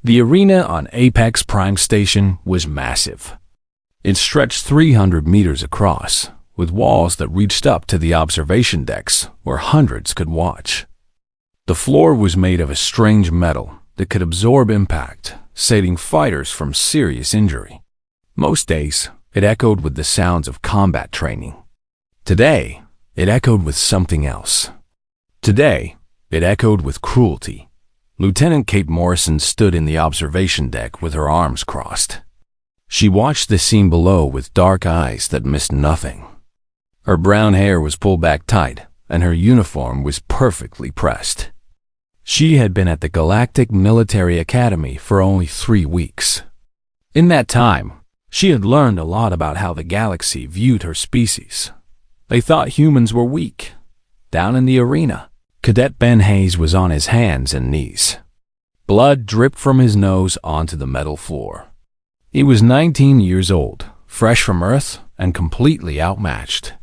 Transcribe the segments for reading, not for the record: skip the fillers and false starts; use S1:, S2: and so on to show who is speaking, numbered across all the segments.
S1: The arena on Apex Prime Station was massive. It stretched 300 meters across, with walls that reached up to the observation decks where hundreds could watch. The floor was made of a strange metal that could absorb impact, saving fighters from serious injury. Most days, it echoed with the sounds of combat training. Today, it echoed with something else. Today, it echoed with cruelty. Lieutenant Kate Morrison stood in the observation deck with her arms crossed. She watched the scene below with dark eyes that missed nothing. Her brown hair was pulled back tight, and her uniform was perfectly pressed. She had been at the Galactic Military Academy for only 3 weeks. In that time, she had learned a lot about how the galaxy viewed her species. They thought humans were weak. Down in the arena, Cadet Ben Hayes was on his hands and knees. Blood dripped from his nose onto the metal floor. He was 19 years old, fresh from Earth, and completely outmatched.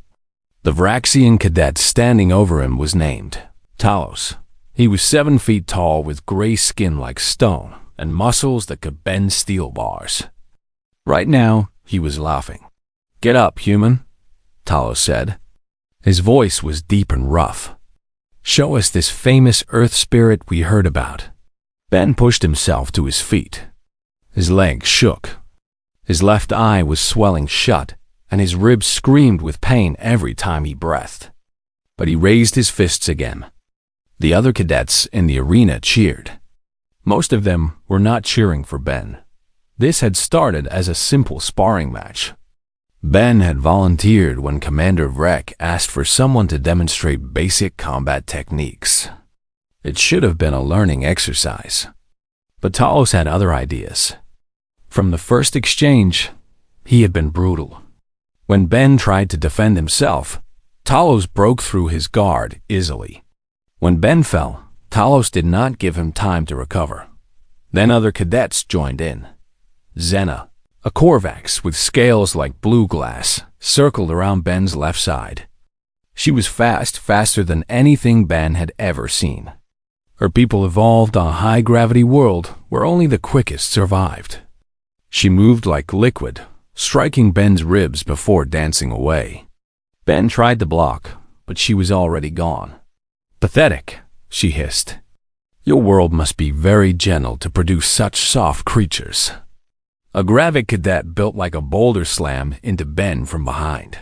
S1: The Vraxian cadet standing over him was named Talos. He was 7 feet tall with gray skin like stone and muscles that could bend steel bars. Right now, he was laughing. "Get up, human," Talos said. His voice was deep and rough. "Show us this famous Earth spirit we heard about." Ben pushed himself to his feet. His legs shook. His left eye was swelling shut, and his ribs screamed with pain every time he breathed. But he raised his fists again. The other cadets in the arena cheered. Most of them were not cheering for Ben. This had started as a simple sparring match. Ben had volunteered when Commander Vrek asked for someone to demonstrate basic combat techniques. It should have been a learning exercise. But Talos had other ideas. From the first exchange, he had been brutal. When Ben tried to defend himself, Talos broke through his guard easily. When Ben fell, Talos did not give him time to recover. Then other cadets joined in. Xena, a Korvax with scales like blue glass, circled around Ben's left side. She was faster than anything Ben had ever seen. Her people evolved on a high-gravity world where only the quickest survived. She moved like liquid, striking Ben's ribs before dancing away. Ben tried to block, but she was already gone. "Pathetic," she hissed. "Your world must be very gentle to produce such soft creatures." A Gravik cadet built like a boulder slammed into Ben from behind.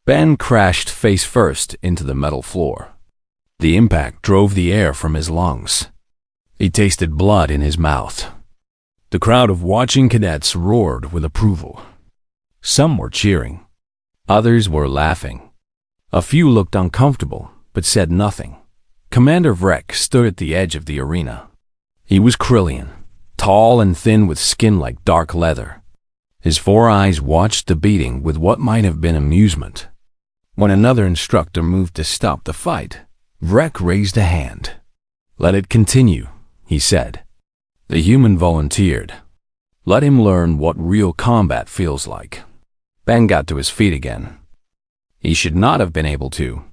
S1: Ben crashed face first into the metal floor. The impact drove the air from his lungs. He tasted blood in his mouth. The crowd of watching cadets roared with approval. Some were cheering. Others were laughing. A few looked uncomfortable, but said nothing. Commander Vrek stood at the edge of the arena. He was Krillian, tall and thin with skin like dark leather. His 4 eyes watched the beating with what might have been amusement. When another instructor moved to stop the fight, Vrek raised a hand. "Let it continue," he said. The human volunteered. "Let him learn what real combat feels like." Ben got to his feet again. He should not have been able to.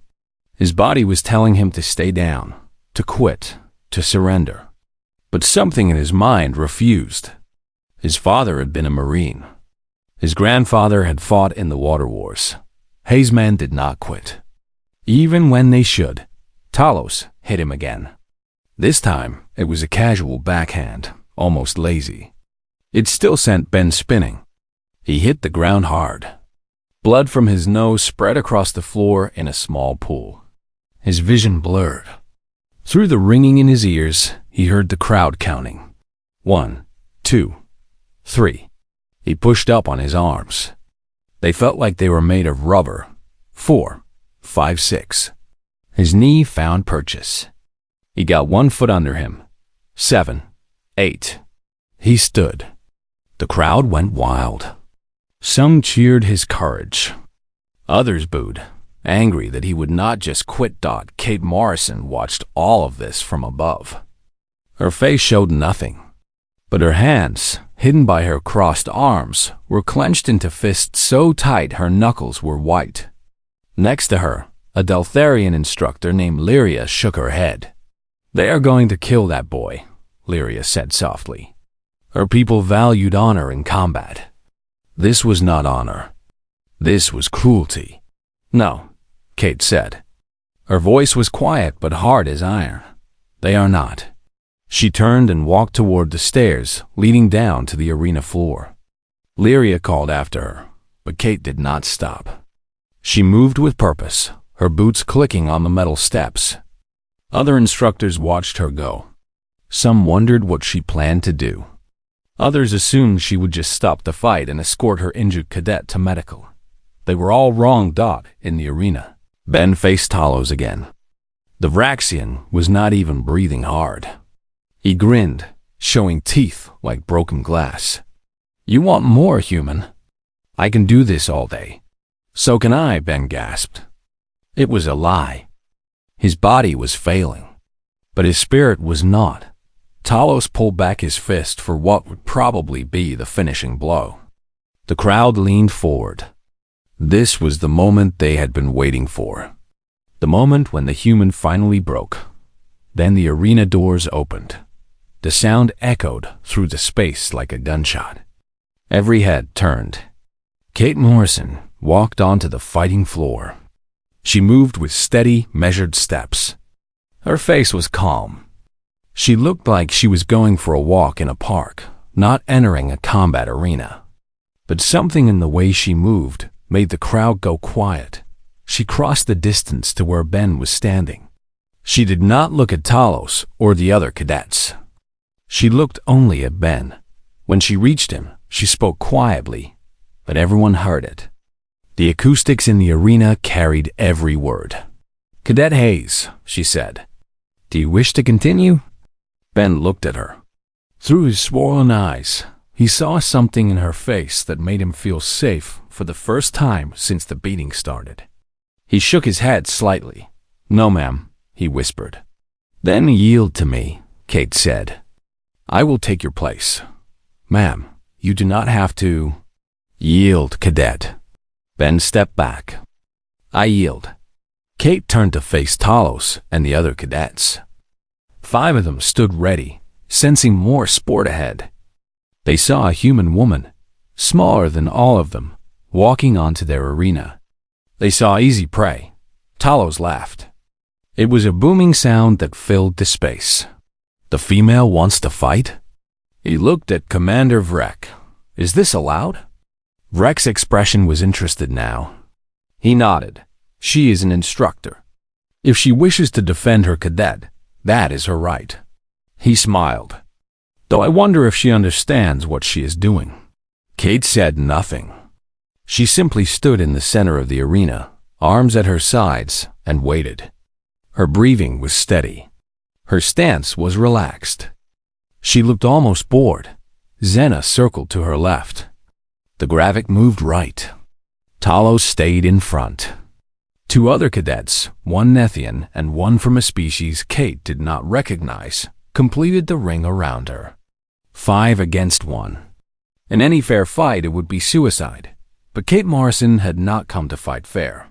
S1: His body was telling him to stay down, to quit, to surrender. But something in his mind refused. His father had been a Marine. His grandfather had fought in the water wars. Hayes' men did not quit. Even when they should, Talos hit him again. This time, it was a casual backhand, almost lazy. It still sent Ben spinning. He hit the ground hard. Blood from his nose spread across the floor in a small pool. His vision blurred. Through the ringing in his ears, he heard the crowd counting. 1, 2, 3. He pushed up on his arms. They felt like they were made of rubber. 4, 5, 6. His knee found purchase. He got 1 foot under him. 7, 8. He stood. The crowd went wild. Some cheered his courage. Others booed, angry that he would not just quit. Kate Morrison watched all of this from above. Her face showed nothing, but her hands, hidden by her crossed arms, were clenched into fists so tight her knuckles were white. Next to her, a Deltharian instructor named Lyria shook her head. "They are going to kill that boy," Lyria said softly. Her people valued honor in combat. This was not honor. This was cruelty. No, Kate said. Her voice was quiet but hard as iron. They are not. She turned and walked toward the stairs leading down to the arena floor. Lyria called after her, but Kate did not stop. She moved with purpose, her boots clicking on the metal steps. Other instructors watched her go. Some wondered what she planned to do. Others assumed she would just stop the fight and escort her injured cadet to medical. They were all wrong. In the arena, Ben faced Talos again. The Vraxian was not even breathing hard. He grinned, showing teeth like broken glass. You want more, human? I can do this all day. So can I, Ben gasped. It was a lie. His body was failing, but his spirit was not. Talos pulled back his fist for what would probably be the finishing blow. The crowd leaned forward. This was the moment they had been waiting for. The moment when the human finally broke. Then the arena doors opened. The sound echoed through the space like a gunshot. Every head turned. Kate Morrison walked onto the fighting floor. She moved with steady, measured steps. Her face was calm. She looked like she was going for a walk in a park, not entering a combat arena. But something in the way she moved made the crowd go quiet. She crossed the distance to where Ben was standing. She did not look at Talos or the other cadets. She looked only at Ben. When she reached him, she spoke quietly, but everyone heard it. The acoustics in the arena carried every word. Cadet Hayes, she said. Do you wish to continue? Ben looked at her. Through his swollen eyes, he saw something in her face that made him feel safe for the first time since the beating started. He shook his head slightly. No, ma'am, he whispered. Then yield to me, Kate said. I will take your place. Ma'am, you do not have to. Yield, cadet. Ben stepped back. I yield. Kate turned to face Talos and the other cadets. 5 of them stood ready, sensing more sport ahead. They saw a human woman, smaller than all of them, walking onto their arena. They saw easy prey. Talos laughed. It was a booming sound that filled the space. The female wants to fight? He looked at Commander Vrek. Is this allowed? Vrek's expression was interested now. He nodded. She is an instructor. If she wishes to defend her cadet, that is her right. He smiled. Though I wonder if she understands what she is doing. Kate said nothing. She simply stood in the center of the arena, arms at her sides, and waited. Her breathing was steady. Her stance was relaxed. She looked almost bored. Xena circled to her left. The Gravik moved right. Talos stayed in front. 2 other cadets, one Nethian and one from a species Kate did not recognize, completed the ring around her. 5 against 1. In any fair fight it would be suicide, but Kate Morrison had not come to fight fair.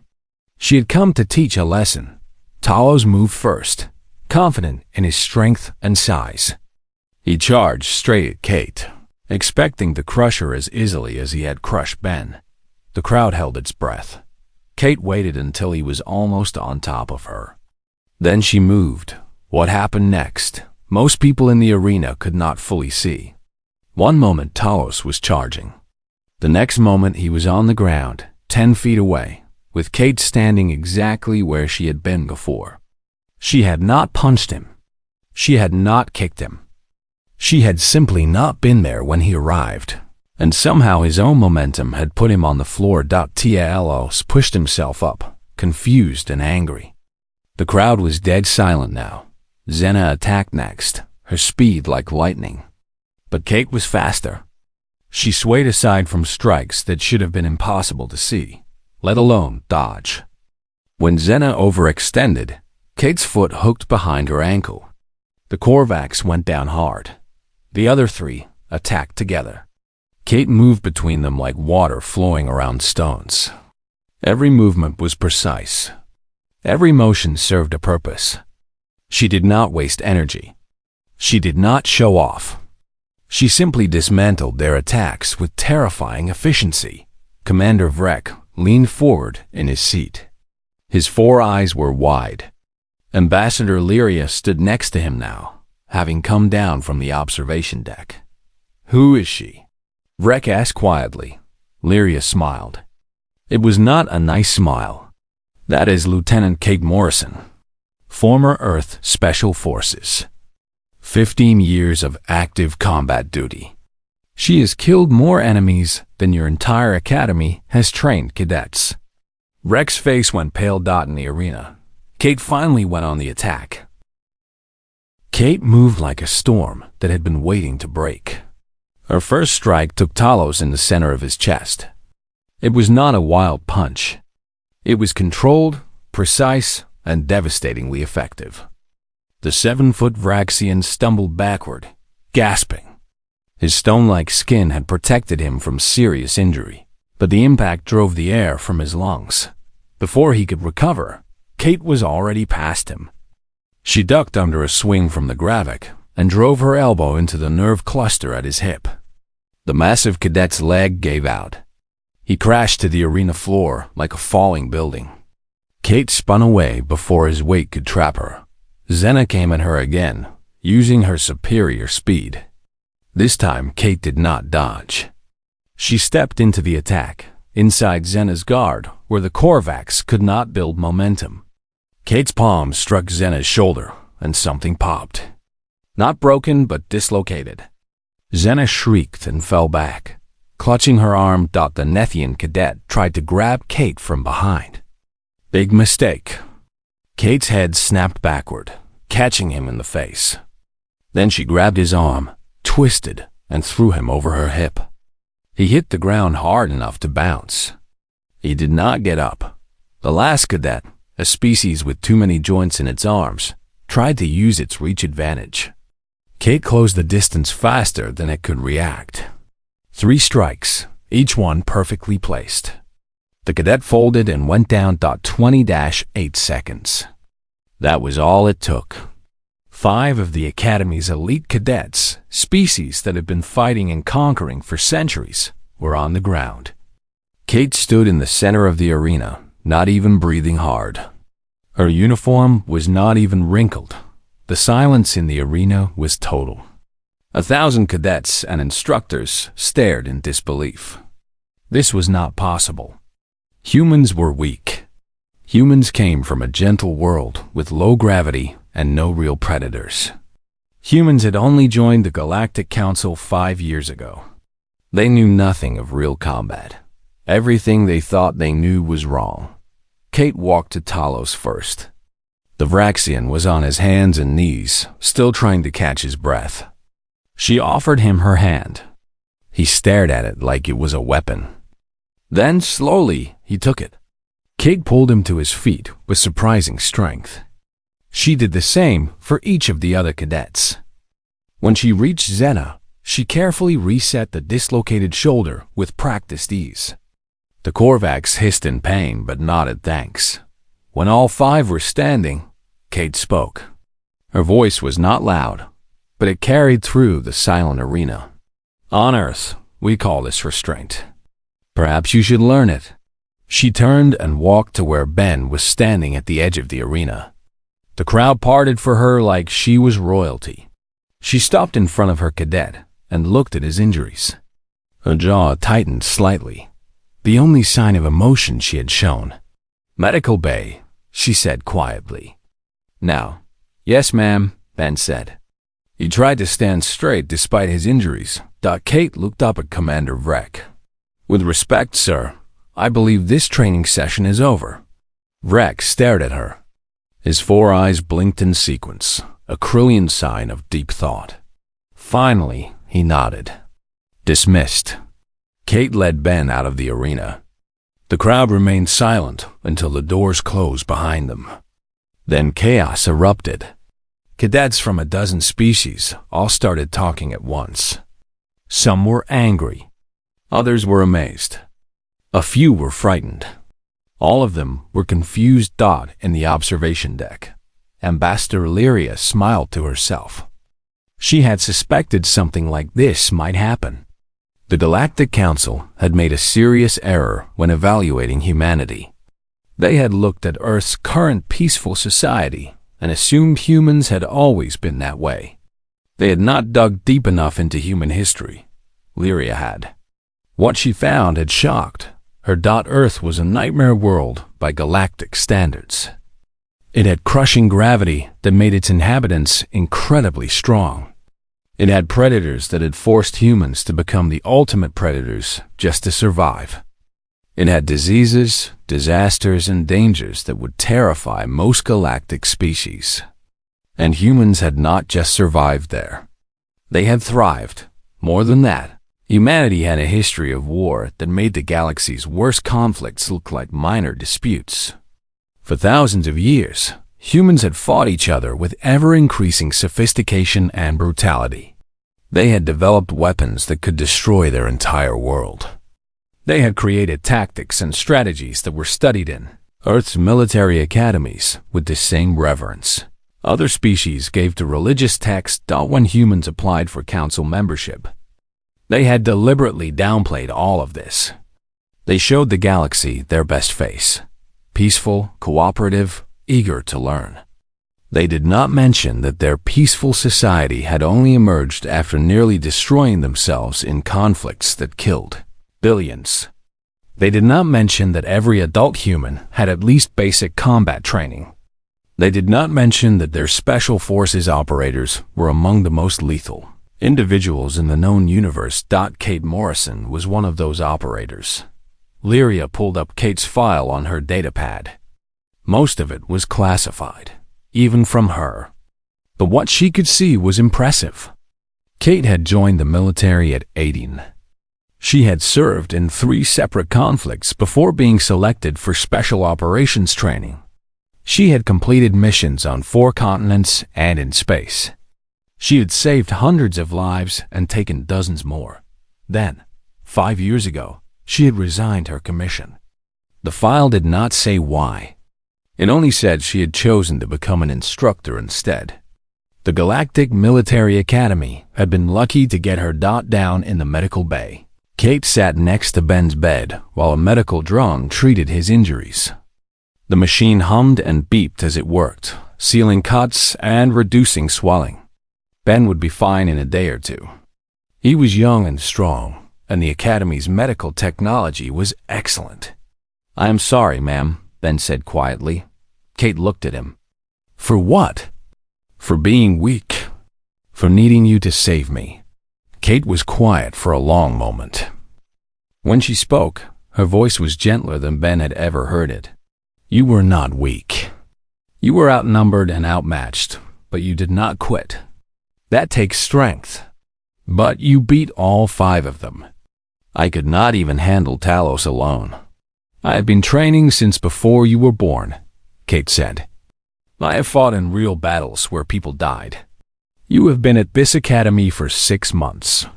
S1: She had come to teach a lesson. Talos moved first, confident in his strength and size. He charged straight at Kate, expecting to crush her as easily as he had crushed Ben. The crowd held its breath. Kate waited until he was almost on top of her. Then she moved. What happened next? Most people in the arena could not fully see. One moment Talos was charging. The next moment he was on the ground, 10 feet away, with Kate standing exactly where she had been before. She had not punched him. She had not kicked him. She had simply not been there when he arrived. And somehow his own momentum had put him on the floor. Talos pushed himself up, confused and angry. The crowd was dead silent now. Xena attacked next, her speed like lightning. But Kate was faster. She swayed aside from strikes that should have been impossible to see, let alone dodge. When Xena overextended, Kate's foot hooked behind her ankle. The Korvax went down hard. The other 3 attacked together. Kate moved between them like water flowing around stones. Every movement was precise. Every motion served a purpose. She did not waste energy. She did not show off. She simply dismantled their attacks with terrifying efficiency. Commander Vrek leaned forward in his seat. His 4 eyes were wide. Ambassador Lyria stood next to him now, having come down from the observation deck. "Who is she?" Vrek asked quietly. Lyria smiled. It was not a nice smile. "That is Lieutenant Kate Morrison, former Earth Special Forces. 15 years of active combat duty. She has killed more enemies than your entire academy has trained cadets." Vrek's face went pale. In the arena, Kate finally went on the attack. Kate moved like a storm that had been waiting to break. Her first strike took Talos in the center of his chest. It was not a wild punch. It was controlled, precise, and devastatingly effective. The 7-foot Vraxian stumbled backward, gasping. His stone-like skin had protected him from serious injury, but the impact drove the air from his lungs. Before he could recover, Kate was already past him. She ducked under a swing from the Gravik and drove her elbow into the nerve cluster at his hip. The massive cadet's leg gave out. He crashed to the arena floor like a falling building. Kate spun away before his weight could trap her. Xena came at her again, using her superior speed. This time, Kate did not dodge. She stepped into the attack, inside Xena's guard, where the Korvax could not build momentum. Kate's palm struck Xena's shoulder, and something popped. Not broken, but dislocated. Xena shrieked and fell back. Clutching her arm, the Nethian cadet tried to grab Kate from behind. Big mistake. Kate's head snapped backward, catching him in the face. Then she grabbed his arm, twisted, and threw him over her hip. He hit the ground hard enough to bounce. He did not get up. The last cadet, a species with too many joints in its arms, tried to use its reach advantage. Kate closed the distance faster than it could react. 3 strikes, each one perfectly placed. The cadet folded and went down. 20-8 seconds. That was all it took. 5 of the Academy's elite cadets, species that had been fighting and conquering for centuries, were on the ground. Kate stood in the center of the arena, not even breathing hard. Her uniform was not even wrinkled. The silence in the arena was total. 1,000 cadets and instructors stared in disbelief. This was not possible. Humans were weak. Humans came from a gentle world with low gravity and no real predators. Humans had only joined the Galactic Council 5 years ago. They knew nothing of real combat. Everything they thought they knew was wrong. Kate walked to Talos first. The Vraxian was on his hands and knees, still trying to catch his breath. She offered him her hand. He stared at it like it was a weapon. Then, slowly, he took it. Kate pulled him to his feet with surprising strength. She did the same for each of the other cadets. When she reached Xena, she carefully reset the dislocated shoulder with practiced ease. The Korvax hissed in pain but nodded thanks. When all 5 were standing, Kate spoke. Her voice was not loud, but it carried through the silent arena. "On Earth, we call this restraint. Perhaps you should learn it." She turned and walked to where Ben was standing at the edge of the arena. The crowd parted for her like she was royalty. She stopped in front of her cadet and looked at his injuries. Her jaw tightened slightly, the only sign of emotion she had shown. "Medical bay," she said quietly. "Now." "Yes, ma'am," Ben said. He tried to stand straight despite his injuries. Kate looked up at Commander Vrek. "With respect, sir, I believe this training session is over." Vrek stared at her. His 4 eyes blinked in sequence, a Krillian sign of deep thought. Finally, he nodded. Dismissed. Kate led Ben out of the arena. The crowd remained silent until the doors closed behind them. Then chaos erupted. Cadets from a dozen species all started talking at once. Some were angry. Others were amazed. A few were frightened. All of them were confused. In the observation deck, Ambassador Lyria smiled to herself. She had suspected something like this might happen. The Galactic Council had made a serious error when evaluating humanity. They had looked at Earth's current peaceful society and assumed humans had always been that way. They had not dug deep enough into human history. Lyria had. What she found had shocked. Her Earth was a nightmare world by galactic standards. It had crushing gravity that made its inhabitants incredibly strong. It had predators that had forced humans to become the ultimate predators just to survive. It had diseases, disasters, and dangers that would terrify most galactic species. And humans had not just survived there. They had thrived. More than that, humanity had a history of war that made the galaxy's worst conflicts look like minor disputes. For thousands of years, humans had fought each other with ever-increasing sophistication and brutality. They had developed weapons that could destroy their entire world. They had created tactics and strategies that were studied in Earth's military academies with the same reverence. Other species gave to religious texts when humans applied for council membership. They had deliberately downplayed all of this. They showed the galaxy their best face. Peaceful, cooperative, eager to learn. They did not mention that their peaceful society had only emerged after nearly destroying themselves in conflicts that killed billions. They did not mention that every adult human had at least basic combat training. They did not mention that their special forces operators were among the most lethal individuals in the known universe. Kate Morrison was one of those operators. Lyria pulled up Kate's file on her datapad. Most of it was classified, even from her. But what she could see was impressive. Kate had joined the military at 18. She had served in 3 separate conflicts before being selected for special operations training. She had completed missions on 4 continents and in space. She had saved hundreds of lives and taken dozens more. Then, 5 years ago, she had resigned her commission. The file did not say why. It only said she had chosen to become an instructor instead. The Galactic Military Academy had been lucky to get her down in the medical bay. Kate sat next to Ben's bed while a medical drone treated his injuries. The machine hummed and beeped as it worked, sealing cuts and reducing swelling. Ben would be fine in a day or 2. He was young and strong, and the Academy's medical technology was excellent. "I am sorry, ma'am," Ben said quietly. Kate looked at him. "For what?" "For being weak. For needing you to save me." Kate was quiet for a long moment. When she spoke, her voice was gentler than Ben had ever heard it. "You were not weak. You were outnumbered and outmatched, but you did not quit. That takes strength. But you beat all 5 of them. I could not even handle Talos alone. I have been training since before you were born," Kate said. "I have fought in real battles where people died. You have been at this academy for 6 months.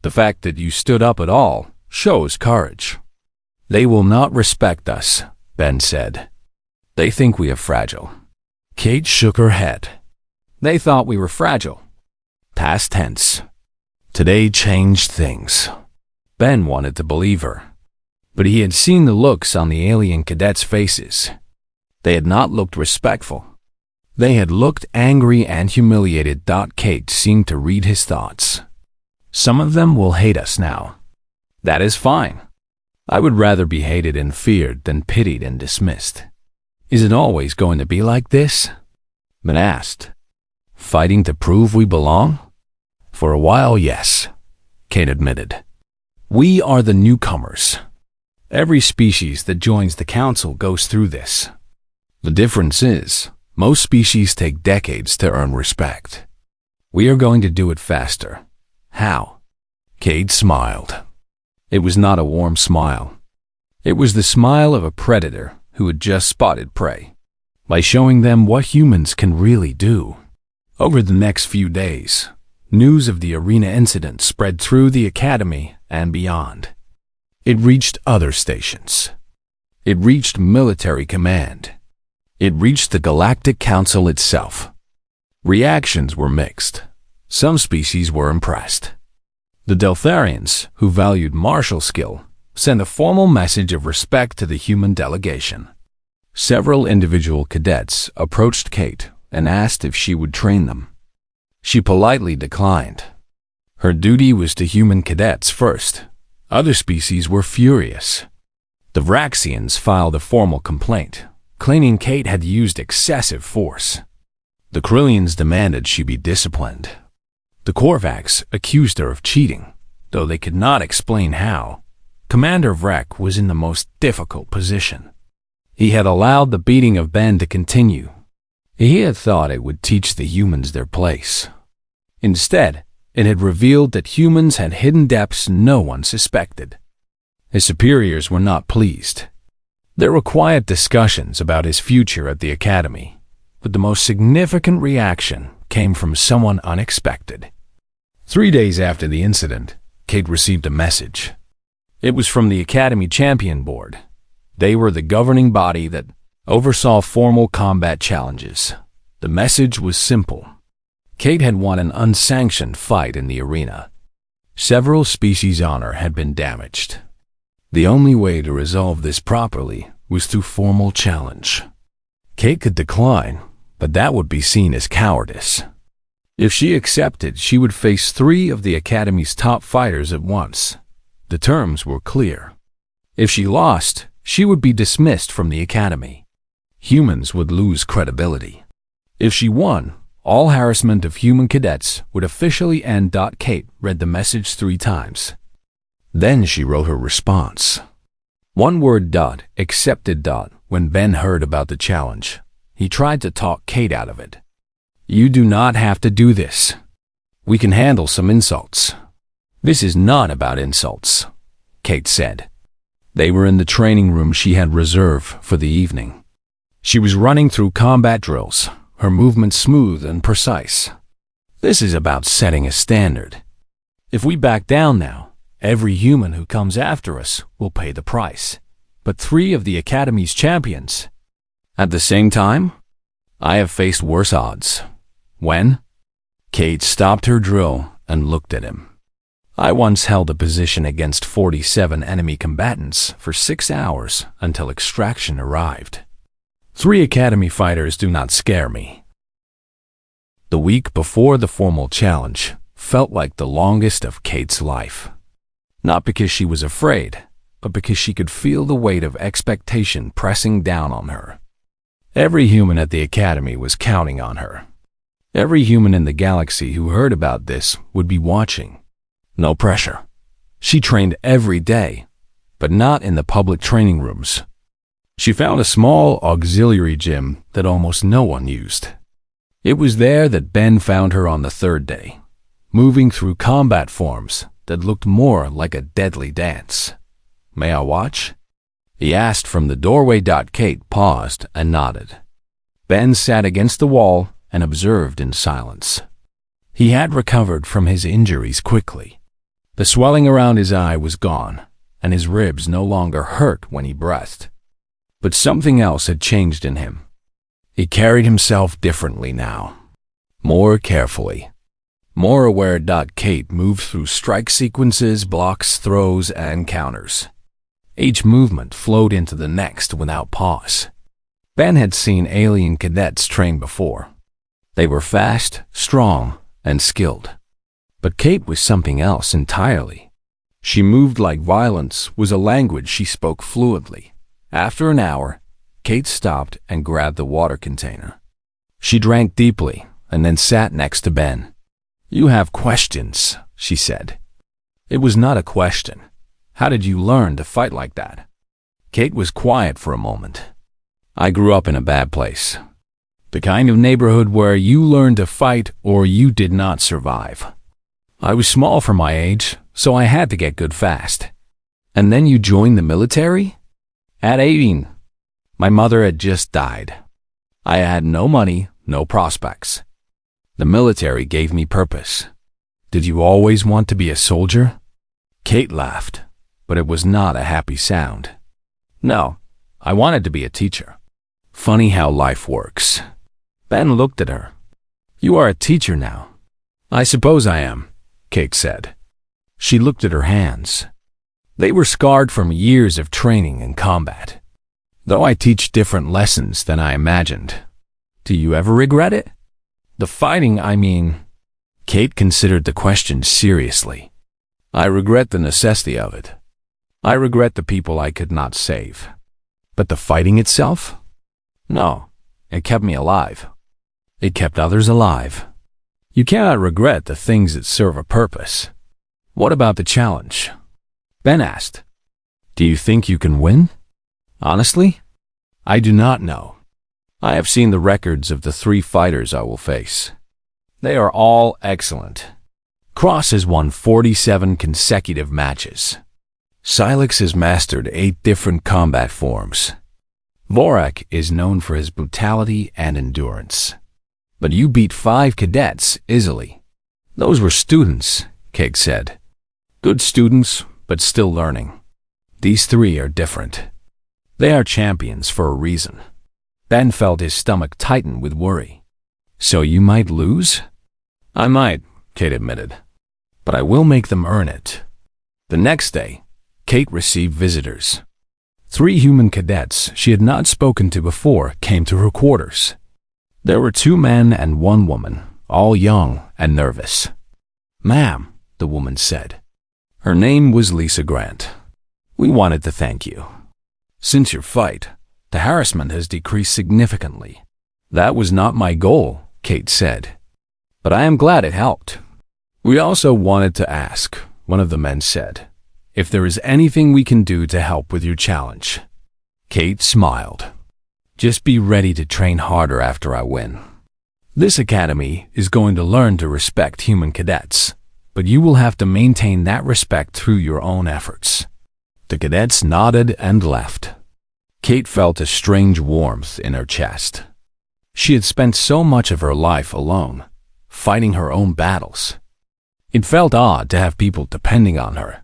S1: The fact that you stood up at all shows courage." "They will not respect us," Ben said. "They think we are fragile." Kate shook her head. "They thought we were fragile." Past tense. Today changed things. Ben wanted to believe her. But he had seen the looks on the alien cadets' faces. They had not looked respectful. They had looked angry and humiliated. Kate seemed to read his thoughts. "Some of them will hate us now. That is fine. I would rather be hated and feared than pitied and dismissed." "Is it always going to be like this?" Ben asked. "Fighting to prove we belong?" "For a while, yes," Kate admitted. "We are the newcomers. Every species that joins the council goes through this. The difference is, most species take decades to earn respect. We are going to do it faster." "How?" Kate smiled. It was not a warm smile. It was the smile of a predator who had just spotted prey. By showing them what humans can really do. Over the next few days, news of the arena incident spread through the academy and beyond. It reached other stations. It reached military command. It reached the Galactic Council itself. Reactions were mixed. Some species were impressed. The Deltharians, who valued martial skill, sent a formal message of respect to the human delegation. Several individual cadets approached Kate and asked if she would train them. She politely declined. Her duty was to human cadets first. Other species were furious. The Vraxians filed a formal complaint, claiming Kate had used excessive force. The Krillians demanded she be disciplined. The Korvax accused her of cheating, though they could not explain how. Commander Vrek was in the most difficult position. He had allowed the beating of Ben to continue. He had thought it would teach the humans their place. Instead, it had revealed that humans had hidden depths no one suspected. His superiors were not pleased. There were quiet discussions about his future at the academy, but the most significant reaction came from someone unexpected. 3 days after the incident, Kate received a message. It was from the Academy Champion Board. They were the governing body that oversaw formal combat challenges. The message was simple. Kate had won an unsanctioned fight in the arena. Several species' honor had been damaged. The only way to resolve this properly was through formal challenge. Kate could decline, but that would be seen as cowardice. If she accepted, she would face 3 of the Academy's top fighters at once. The terms were clear. If she lost, she would be dismissed from the Academy. Humans would lose credibility. If she won, all harassment of human cadets would officially end. Kate read the message 3 times. Then she wrote her response. One word. Accepted. When Ben heard about the challenge, he tried to talk Kate out of it. You do not have to do this. We can handle some insults. This is not about insults, Kate said. They were in the training room she had reserved for the evening. She was running through combat drills, her movements smooth and precise. This is about setting a standard. If we back down now, every human who comes after us will pay the price. But 3 of the Academy's champions. At the same time, I have faced worse odds. When? Kate stopped her drill and looked at him. I once held a position against 47 enemy combatants for 6 hours until extraction arrived. 3 Academy fighters do not scare me. The week before the formal challenge felt like the longest of Kate's life. Not because she was afraid, but because she could feel the weight of expectation pressing down on her. Every human at the Academy was counting on her. Every human in the galaxy who heard about this would be watching. No pressure. She trained every day, but not in the public training rooms. She found a small auxiliary gym that almost no one used. It was there that Ben found her on the 3rd day, moving through combat forms that looked more like a deadly dance. May I watch? He asked from the doorway. Kate paused and nodded. Ben sat against the wall and observed in silence. He had recovered from his injuries quickly. The swelling around his eye was gone, and his ribs no longer hurt when he breathed. But something else had changed in him. He carried himself differently now, more carefully, more aware. Kate moved through strike sequences, blocks, throws, and counters. Each movement flowed into the next without pause. Ben had seen alien cadets train before. They were fast, strong, and skilled. But Kate was something else entirely. She moved like violence was a language she spoke fluently. After an hour, Kate stopped and grabbed the water container. She drank deeply and then sat next to Ben. You have questions, she said. It was not a question. How did you learn to fight like that? Kate was quiet for a moment. I grew up in a bad place. The kind of neighborhood where you learned to fight or you did not survive. I was small for my age, so I had to get good fast. And then you joined the military? At 18. My mother had just died. I had no money, no prospects. The military gave me purpose. Did you always want to be a soldier? Kate laughed, but it was not a happy sound. No, I wanted to be a teacher. Funny how life works. Ben looked at her. You are a teacher now. I suppose I am, Kate said. She looked at her hands. They were scarred from years of training in combat. Though I teach different lessons than I imagined. Do you ever regret it? The fighting, I mean. Kate considered the question seriously. I regret the necessity of it. I regret the people I could not save. But the fighting itself? No, it kept me alive. It kept others alive. You cannot regret the things that serve a purpose. What about the challenge? Ben asked. Do you think you can win? Honestly, I do not know. I have seen the records of the 3 fighters I will face. They are all excellent. Cross has won 47 consecutive matches. Silex has mastered 8 different combat forms. Vorak is known for his brutality and endurance. But you beat 5 cadets easily. Those were students, Kate said. Good students, but still learning. These 3 are different. They are champions for a reason. Ben felt his stomach tighten with worry. So you might lose? I might, Kate admitted. But I will make them earn it. The next day, Kate received visitors. 3 human cadets she had not spoken to before came to her quarters. There were 2 men and 1 woman, all young and nervous. Ma'am, the woman said. Her name was Lisa Grant. We wanted to thank you. Since your fight, the harassment has decreased significantly. That was not my goal, Kate said. But I am glad it helped. We also wanted to ask, one of the men said, if there is anything we can do to help with your challenge. Kate smiled. Just be ready to train harder after I win. This academy is going to learn to respect human cadets, but you will have to maintain that respect through your own efforts. The cadets nodded and left. Kate felt a strange warmth in her chest. She had spent so much of her life alone, fighting her own battles. It felt odd to have people depending on her.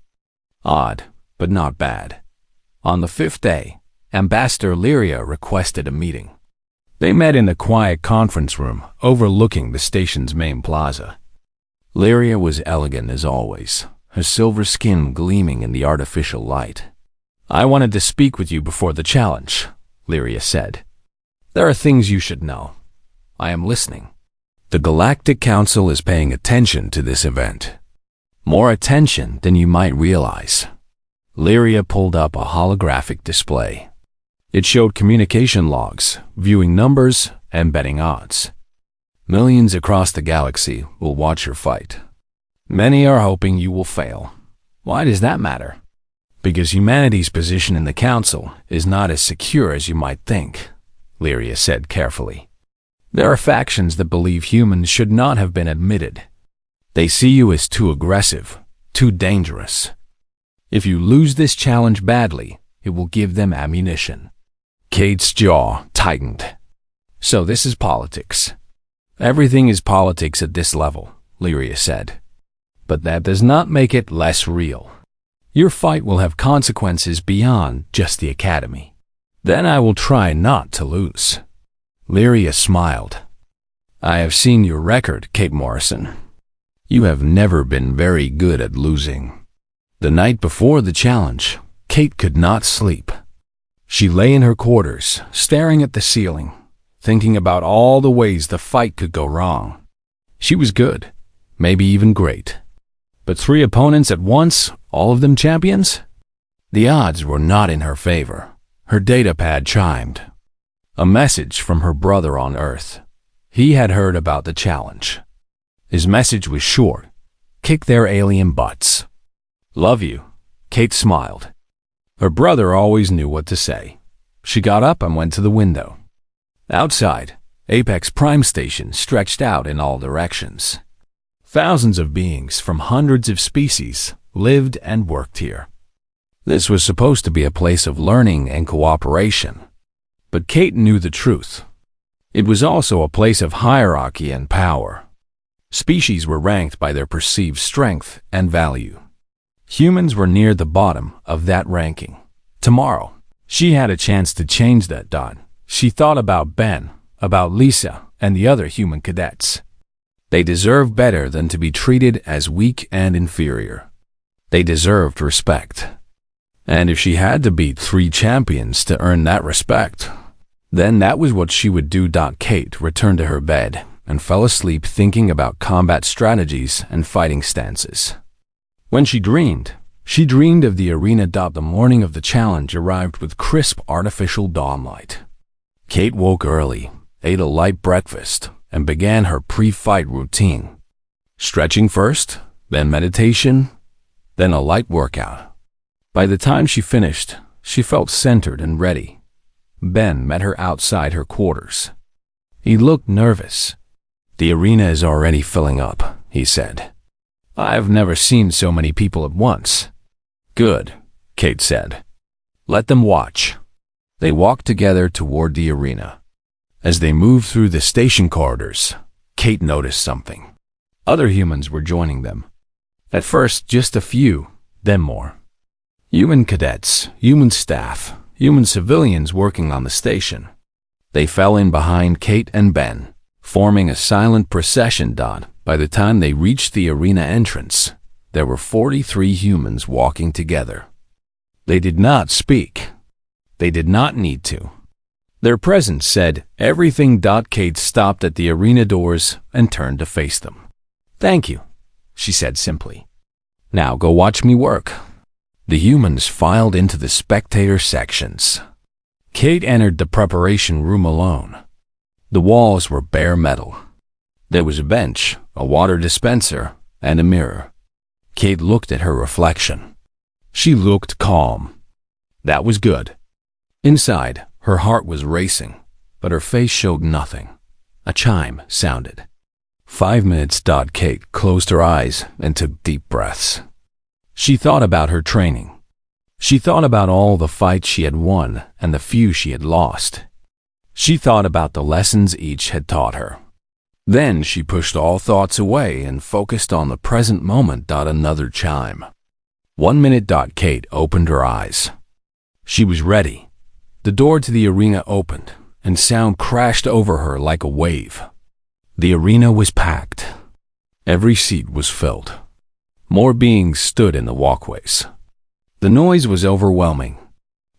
S1: Odd, but not bad. On the 5th day, Ambassador Lyria requested a meeting. They met in the quiet conference room overlooking the station's main plaza. Lyria was elegant as always, her silver skin gleaming in the artificial light. I wanted to speak with you before the challenge, Lyria said. There are things you should know. I am listening. The Galactic Council is paying attention to this event. More attention than you might realize. Lyria pulled up a holographic display. It showed communication logs, viewing numbers, and betting odds. Millions across the galaxy will watch your fight. Many are hoping you will fail. Why does that matter? Because humanity's position in the Council is not as secure as you might think, Lyria said carefully. There are factions that believe humans should not have been admitted. They see you as too aggressive, too dangerous. If you lose this challenge badly, it will give them ammunition. Kate's jaw tightened. So this is politics. Everything is politics at this level, Lyria said. But that does not make it less real. Your fight will have consequences beyond just the academy. Then I will try not to lose. Lyria smiled. I have seen your record, Kate Morrison. You have never been very good at losing. The night before the challenge, Kate could not sleep. She lay in her quarters, staring at the ceiling, thinking about all the ways the fight could go wrong. She was good, maybe even great. But 3 opponents at once, all of them champions? The odds were not in her favor. Her datapad chimed. A message from her brother on Earth. He had heard about the challenge. His message was short. Kick their alien butts. Love you, Kate smiled. Her brother always knew what to say. She got up and went to the window. Outside, Apex Prime Station stretched out in all directions. Thousands of beings from hundreds of species lived and worked here. This was supposed to be a place of learning and cooperation. But Kate knew the truth. It was also a place of hierarchy and power. Species were ranked by their perceived strength and value. Humans were near the bottom of that ranking. Tomorrow, she had a chance to change that dot. She thought about Ben, about Lisa, and the other human cadets. They deserved better than to be treated as weak and inferior. They deserved respect. And if she had to beat 3 champions to earn that respect, then that was what she would do. Kate returned to her bed and fell asleep thinking about combat strategies and fighting stances. When she dreamed of the arena. The morning of the challenge arrived with crisp artificial dawnlight. Kate woke early, ate a light breakfast, and began her pre-fight routine. Stretching first, then meditation, then a light workout. By the time she finished, she felt centered and ready. Ben met her outside her quarters. He looked nervous. "The arena is already filling up," he said. "I've never seen so many people at once." "Good," Kate said. "Let them watch." They walked together toward the arena. As they moved through the station corridors, Kate noticed something. Other humans were joining them. At first, just a few, then more. Human cadets, human staff, human civilians working on the station. They fell in behind Kate and Ben, forming a silent procession. By the time they reached the arena entrance, there were 43 humans walking together. They did not speak. They did not need to. Their presence said everything. Kate stopped at the arena doors and turned to face them. "Thank you," she said simply. "Now go watch me work." The humans filed into the spectator sections. Kate entered the preparation room alone. The walls were bare metal. There was a bench, a water dispenser, and a mirror. Kate looked at her reflection. She looked calm. That was good. Inside, her heart was racing, but her face showed nothing. A chime sounded. 5 minutes. Kate closed her eyes and took deep breaths. She thought about her training. She thought about all the fights she had won and the few she had lost. She thought about the lessons each had taught her. Then she pushed all thoughts away and focused on the present moment. Another chime. 1 minute. Kate opened her eyes. She was ready. The door to the arena opened, and sound crashed over her like a wave. The arena was packed. Every seat was filled. More beings stood in the walkways. The noise was overwhelming.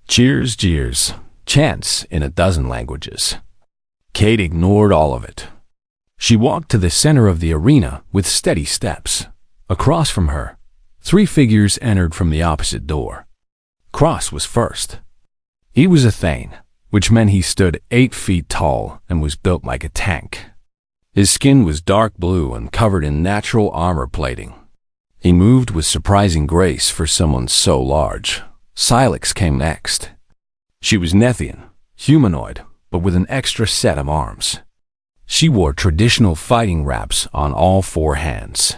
S1: Cheers, jeers, chants in a dozen languages. Kate ignored all of it. She walked to the center of the arena with steady steps. Across from her, 3 figures entered from the opposite door. Cross was first. He was a Thane, which meant he stood 8 feet tall and was built like a tank. His skin was dark blue and covered in natural armor plating. He moved with surprising grace for someone so large. Silex came next. She was Nethian, humanoid, but with an extra set of arms. She wore traditional fighting wraps on all 4 hands.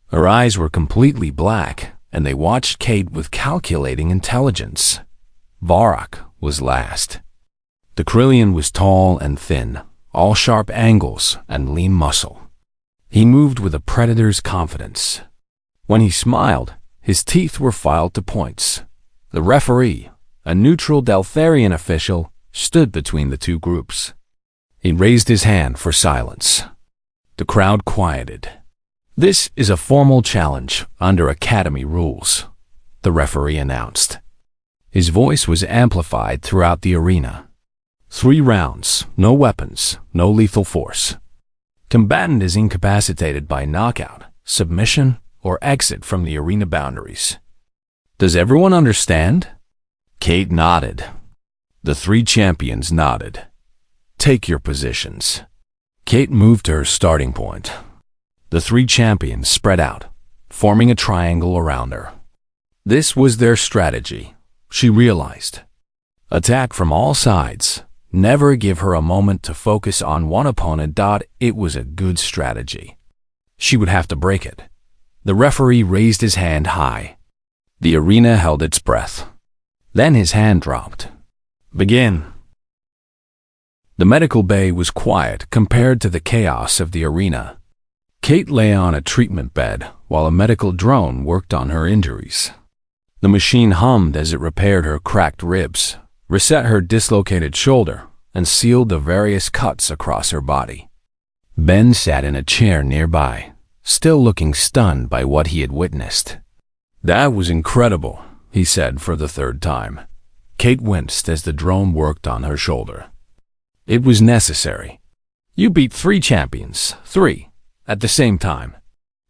S1: Her eyes were completely black, and they watched Kate with calculating intelligence. Varrock was last. The Krillian was tall and thin, all sharp angles and lean muscle. He moved with a predator's confidence. When he smiled, his teeth were filed to points. The referee, a neutral Deltharian official, stood between the 2 groups. He raised his hand for silence. The crowd quieted. "This is a formal challenge under Academy rules," the referee announced. His voice was amplified throughout the arena. 3 rounds, no weapons, no lethal force. Combatant is incapacitated by knockout, submission, or exit from the arena boundaries. Does everyone understand? Kate nodded. The 3 champions nodded. Take your positions. Kate moved to her starting point. The 3 champions spread out, forming a triangle around her. This was their strategy, she realized. Attack from all sides. Never give her a moment to focus on one opponent. It was a good strategy. She would have to break it. The referee raised his hand high. The arena held its breath. Then his hand dropped. Begin. The medical bay was quiet compared to the chaos of the arena. Kate lay on a treatment bed while a medical drone worked on her injuries. The machine hummed as it repaired her cracked ribs, reset her dislocated shoulder, and sealed the various cuts across her body. Ben sat in a chair nearby, still looking stunned by what he had witnessed. "That was incredible," he said for the third time. Kate winced as the drone worked on her shoulder. "It was necessary. You beat 3 champions, 3, at the same time.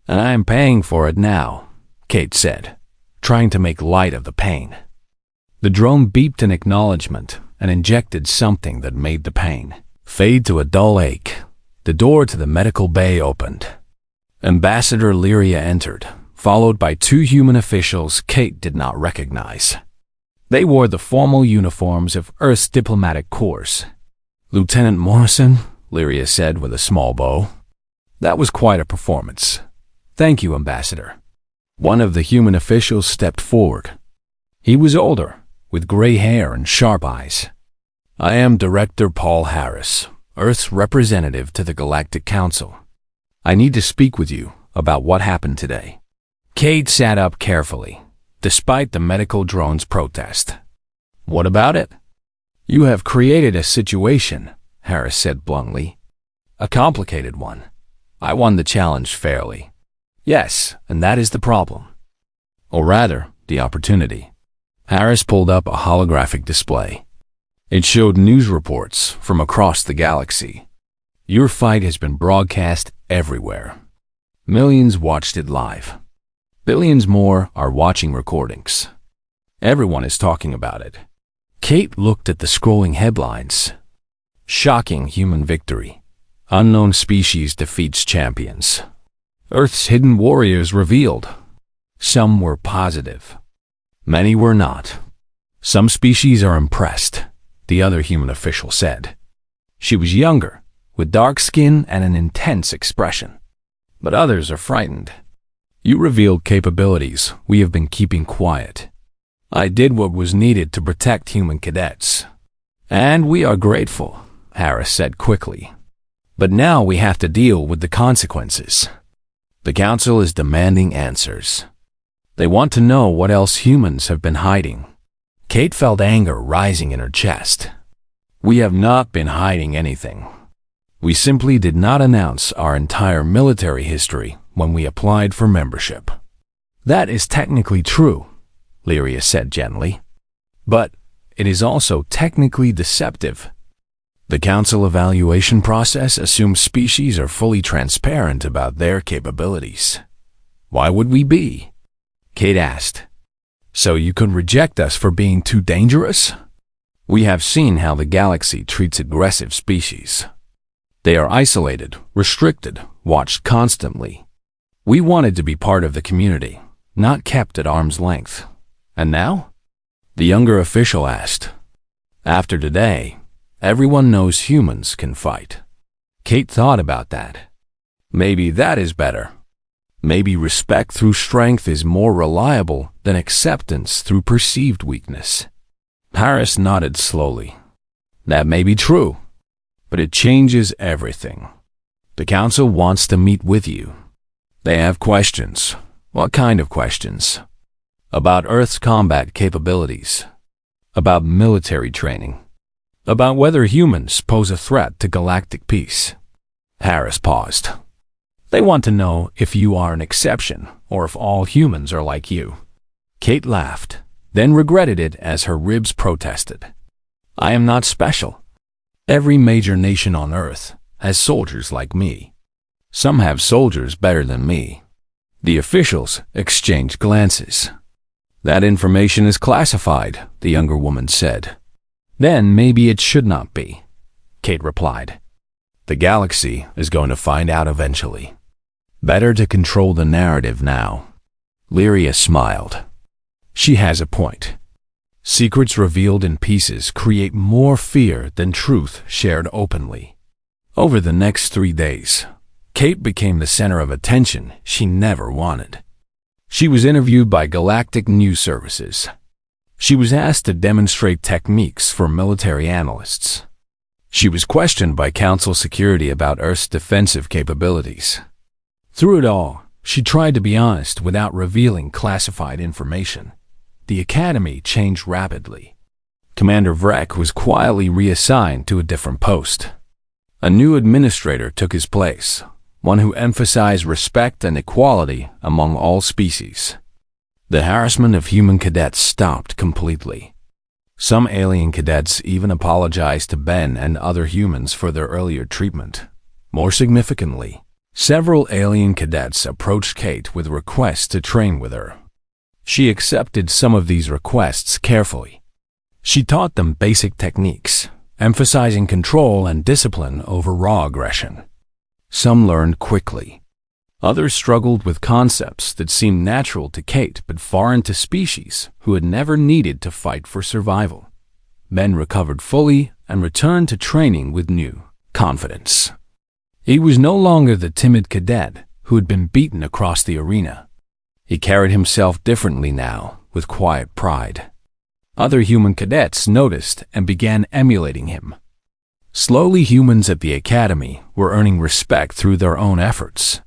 S1: And I am paying for it now," Kate said, trying to make light of the pain. The drone beeped in acknowledgement and injected something that made the pain fade to a dull ache. The door to the medical bay opened. Ambassador Lyria entered, followed by 2 human officials Kate did not recognize. They wore the formal uniforms of Earth's diplomatic corps. "Lieutenant Morrison," Lyria said with a small bow. "That was quite a performance." "Thank you, Ambassador." One of the human officials stepped forward. He was older, with gray hair and sharp eyes. "I am Director Paul Harris, Earth's representative to the Galactic Council. I need to speak with you about what happened today." Kate sat up carefully, despite the medical drone's protest. "What about it?" "You have created a situation," Harris said bluntly. "A complicated one. I won the challenge fairly." "Yes, and that is the problem. Or rather, the opportunity." Harris pulled up a holographic display. It showed news reports from across the galaxy. "Your fight has been broadcast everywhere. Millions watched it live. Billions more are watching recordings. Everyone is talking about it." Kate looked at the scrolling headlines. "Shocking human victory. Unknown species defeats champions. Earth's hidden warriors revealed." Some were positive. Many were not. "Some species are impressed," the other human official said. She was younger, with dark skin and an intense expression. "But others are frightened. You revealed capabilities we have been keeping quiet. I did what was needed to protect human cadets. And we are grateful," Harris said quickly. "But now we have to deal with the consequences. The Council is demanding answers. They want to know what else humans have been hiding." Kate felt anger rising in her chest. "We have not been hiding anything. We simply did not announce our entire military history when we applied for membership." "That is technically true," Lyria said gently. "But it is also technically deceptive. The Council evaluation process assumes species are fully transparent about their capabilities." "Why would we be?" Kate asked. "So you could reject us for being too dangerous?" "We have seen how the galaxy treats aggressive species. They are isolated, restricted, watched constantly. We wanted to be part of the community, not kept at arm's length. And now?" the younger official asked. "After today, everyone knows humans can fight." Kate thought about that. Maybe that is better. Maybe respect through strength is more reliable than acceptance through perceived weakness. Harris nodded slowly. "That may be true, but it changes everything. The Council wants to meet with you. They have questions." "What kind of questions?" "About Earth's combat capabilities. About military training. About whether humans pose a threat to galactic peace." Harris paused. "They want to know if you are an exception or if all humans are like you." Kate laughed, then regretted it as her ribs protested. "I am not special. Every major nation on Earth has soldiers like me. Some have soldiers better than me." The officials exchanged glances. "That information is classified," the younger woman said. "Then maybe it should not be," Kate replied. "The galaxy is going to find out eventually. Better to control the narrative now." Lyria smiled. "She has a point. Secrets revealed in pieces create more fear than truth shared openly." Over the next 3 days, Kate became the center of attention she never wanted. She was interviewed by Galactic News Services. She was asked to demonstrate techniques for military analysts. She was questioned by Council Security about Earth's defensive capabilities. Through it all, she tried to be honest without revealing classified information. The Academy changed rapidly. Commander Vrek was quietly reassigned to a different post. A new administrator took his place, one who emphasized respect and equality among all species. The harassment of human cadets stopped completely. Some alien cadets even apologized to Ben and other humans for their earlier treatment. More significantly, several alien cadets approached Kate with requests to train with her. She accepted some of these requests carefully. She taught them basic techniques, emphasizing control and discipline over raw aggression. Some learned quickly. Others struggled with concepts that seemed natural to Kate but foreign to species who had never needed to fight for survival. Ben recovered fully and returned to training with new confidence. He was no longer the timid cadet who had been beaten across the arena. He carried himself differently now, with quiet pride. Other human cadets noticed and began emulating him. Slowly, humans at the academy were earning respect through their own efforts.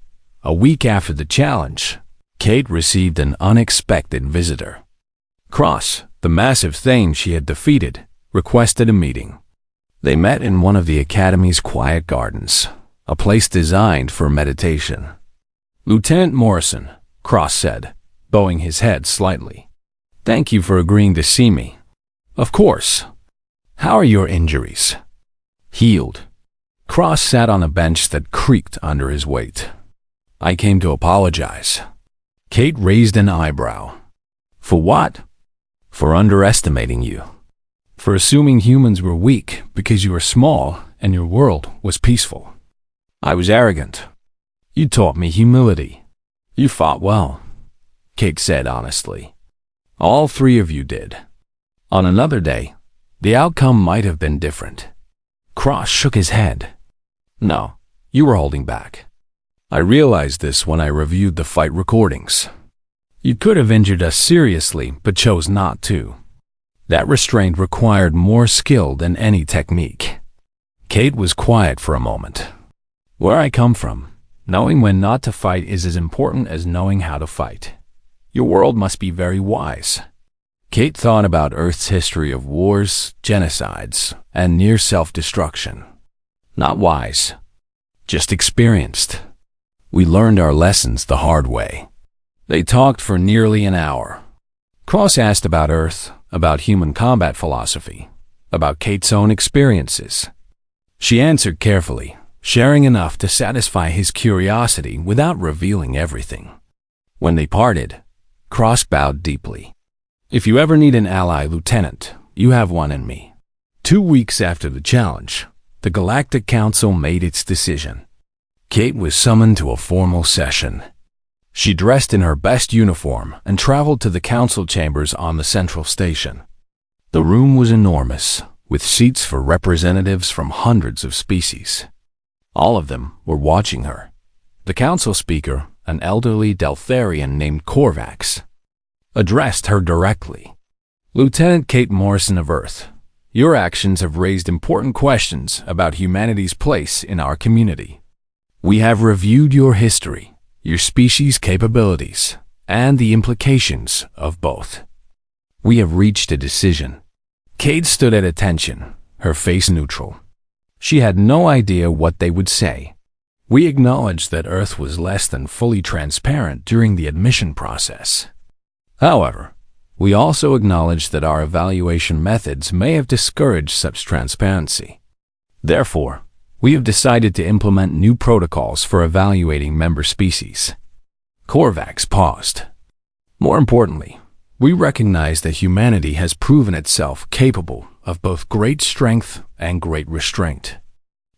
S1: A week after the challenge, Kate received an unexpected visitor. Cross, the massive thing she had defeated, requested a meeting. They met in one of the academy's quiet gardens, a place designed for meditation. "Lieutenant Morrison," Cross said, bowing his head slightly. "Thank you for agreeing to see me." "Of course. How are your injuries?" "Healed." Cross sat on a bench that creaked under his weight. "I came to apologize." Kate raised an eyebrow. "For what?" "For underestimating you. For assuming humans were weak because you were small and your world was peaceful. I was arrogant. You taught me humility. You fought well," Kate said honestly. "All three of you did. On another day, the outcome might have been different." Cross shook his head. "No, you were holding back. I realized this when I reviewed the fight recordings. You could have injured us seriously, but chose not to. That restraint required more skill than any technique." Kate was quiet for a moment. "Where I come from, knowing when not to fight is as important as knowing how to fight. Your world must be very wise." Kate thought about Earth's history of wars, genocides, and near self-destruction. "Not wise, just experienced. We learned our lessons the hard way." They talked for nearly an hour. Cross asked about Earth, about human combat philosophy, about Kate's own experiences. She answered carefully, sharing enough to satisfy his curiosity without revealing everything. When they parted, Cross bowed deeply. "If you ever need an ally, Lieutenant, you have one in me." 2 weeks after the challenge, the Galactic Council made its decision. Kate was summoned to a formal session. She dressed in her best uniform and traveled to the council chambers on the central station. The room was enormous, with seats for representatives from hundreds of species. All of them were watching her. The council speaker, an elderly Deltharian named Korvax, addressed her directly. "Lieutenant Kate Morrison of Earth, your actions have raised important questions about humanity's place in our community. We have reviewed your history, your species' capabilities, and the implications of both. We have reached a decision." Kate stood at attention, her face neutral. She had no idea what they would say. "We acknowledge that Earth was less than fully transparent during the admission process. However, we also acknowledge that our evaluation methods may have discouraged such transparency. Therefore, we have decided to implement new protocols for evaluating member species." Korvax paused. "More importantly, we recognize that humanity has proven itself capable of both great strength and great restraint.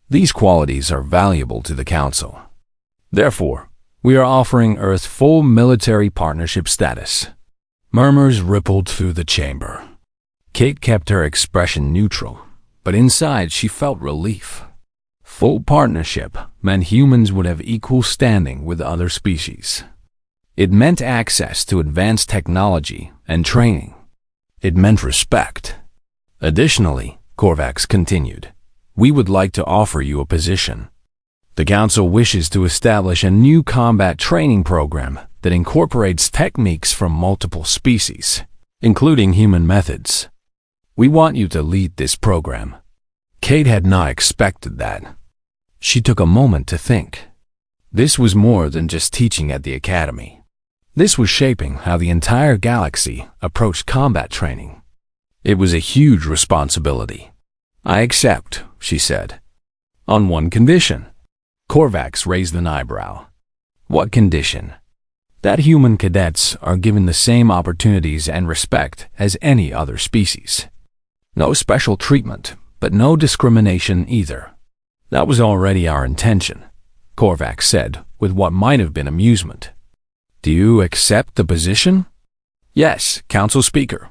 S1: These qualities are valuable to the Council. Therefore, we are offering Earth full military partnership status." Murmurs rippled through the chamber. Kate kept her expression neutral, but inside she felt relief. Full partnership meant humans would have equal standing with other species. It meant access to advanced technology and training. It meant respect. Additionally, Korvax continued, "We would like to offer you a position. The Council wishes to establish a new combat training program that incorporates techniques from multiple species, including human methods. We want you to lead this program." Kate had not expected that. She took a moment to think. This was more than just teaching at the academy. This was shaping how the entire galaxy approached combat training. It was a huge responsibility. "I accept," she said. "On one condition." Korvax raised an eyebrow. "What condition?" "That human cadets are given the same opportunities and respect as any other species. No special treatment, but no discrimination either." "That was already our intention," Korvax said with what might have been amusement. "Do you accept the position?" "Yes, Council Speaker.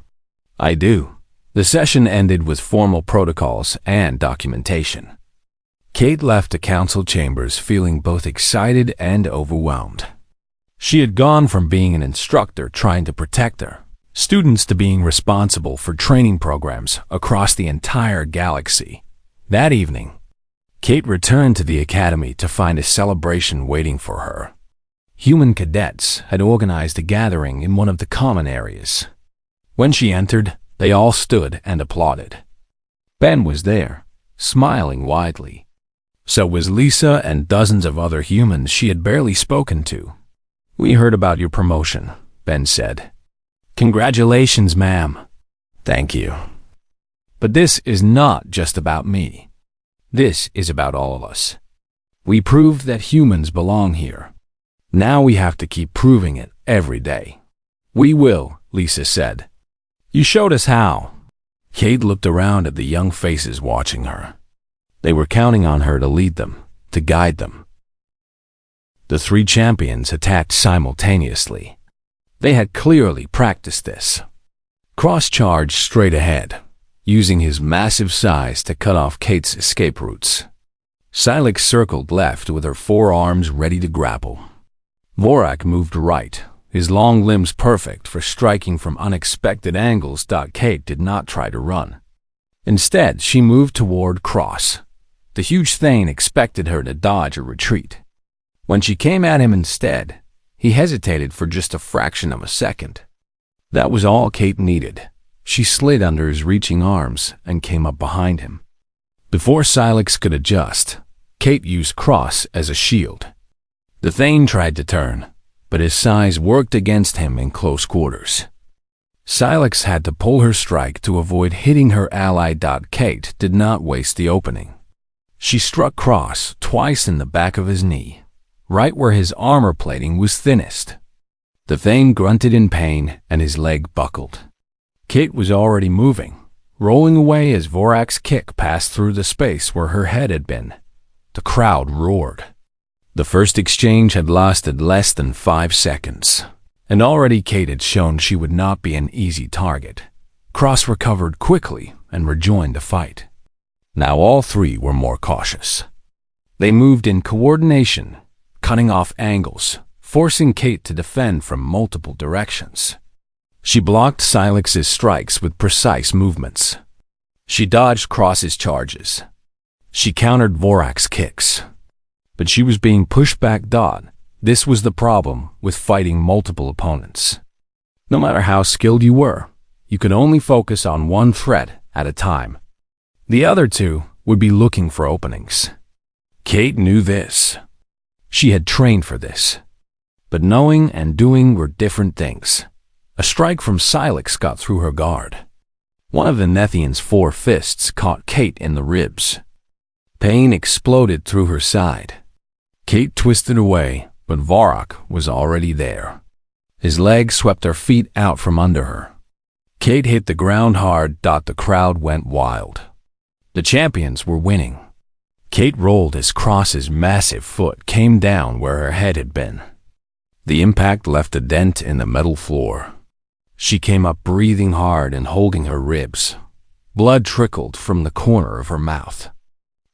S1: I do." The session ended with formal protocols and documentation. Kate left the council chambers feeling both excited and overwhelmed. She had gone from being an instructor trying to protect her students to being responsible for training programs across the entire galaxy. That evening, Kate returned to the academy to find a celebration waiting for her. Human cadets had organized a gathering in one of the common areas. When she entered, they all stood and applauded. Ben was there, smiling widely. So was Lisa and dozens of other humans she had barely spoken to. "We heard about your promotion," Ben said. "Congratulations, ma'am." "Thank you. But this is not just about me. This is about all of us. We proved that humans belong here. Now we have to keep proving it every day." "We will," Lisa said. "You showed us how." Kate looked around at the young faces watching her. They were counting on her to lead them, to guide them. The three champions attacked simultaneously. They had clearly practiced this. Cross charged straight ahead, using his massive size to cut off Kate's escape routes. Silex circled left with her forearms ready to grapple. Vorak moved right, his long limbs perfect for striking from unexpected angles. Kate did not try to run. Instead, she moved toward Cross. The huge Thane expected her to dodge or retreat. When she came at him instead, he hesitated for just a fraction of a second. That was all Kate needed. She slid under his reaching arms and came up behind him. Before Silex could adjust, Kate used Cross as a shield. The Thane tried to turn, but his size worked against him in close quarters. Silex had to pull her strike to avoid hitting her ally. Kate did not waste the opening. She struck Cross twice in the back of his knee, right where his armor plating was thinnest. The Thane grunted in pain and his leg buckled. Kate was already moving, rolling away as Vorak's kick passed through the space where her head had been. The crowd roared. The first exchange had lasted less than 5 seconds, and already Kate had shown she would not be an easy target. Cross recovered quickly and rejoined the fight. Now all three were more cautious. They moved in coordination, cutting off angles, forcing Kate to defend from multiple directions. She blocked Silex's strikes with precise movements. She dodged Cross's charges. She countered Vorak's kicks. But she was being pushed back. This was the problem with fighting multiple opponents. No matter how skilled you were, you could only focus on one threat at a time. The other two would be looking for openings. Kate knew this. She had trained for this. But knowing and doing were different things. A strike from Silex got through her guard. One of the Nethian's 4 fists caught Kate in the ribs. Pain exploded through her side. Kate twisted away, but Vorak was already there. His leg swept her feet out from under her. Kate hit the ground hard. The crowd went wild. The champions were winning. Kate rolled as Cross's massive foot came down where her head had been. The impact left a dent in the metal floor. She came up breathing hard and holding her ribs. Blood trickled from the corner of her mouth.